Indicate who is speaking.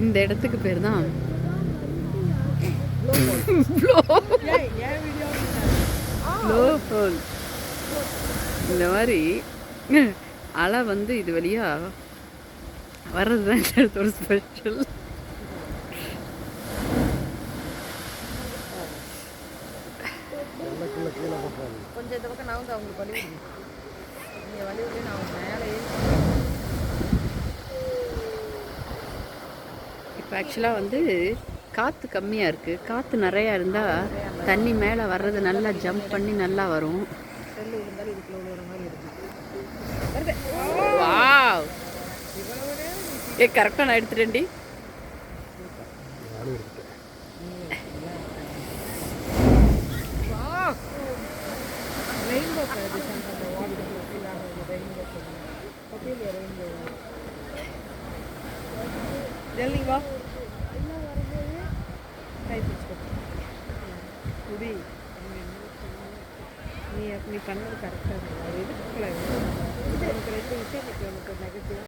Speaker 1: இந்த இடத்துக்கு பேர் தான் இந்த மாதிரி அலை வந்து இது வழியாக வர்றது தான் இந்த இடத்தோட ஸ்பெஷல்.
Speaker 2: கொஞ்சம் இந்த பக்கம் நான் வந்து அவங்களுக்கு வழி நீங்கள் வழி விட்டு நான் மேலே
Speaker 1: இப்போ ஆக்சுவலாக வந்து காற்று கம்மியாக இருக்குது. காற்று நிறையா இருந்தால் தண்ணி மேலே வர்றது நல்லா ஜம்ப் பண்ணி நல்லா வரும்.
Speaker 2: செல்லு விழுந்தாலும் இதுக்குள்ள விழுற மாதிரி இருக்கு.
Speaker 1: வாவ், கரெக்டாக நான் எடுத்துட்டேன்டி.
Speaker 2: ரெயின்போ ரெயின்போ ஜல்தி வா கை பிடிச்சி குடி. நீ பண்ணது கரெக்டாக எதுக்கு எனக்கு 2 விஷயம் எனக்கு நெகட்டிவ்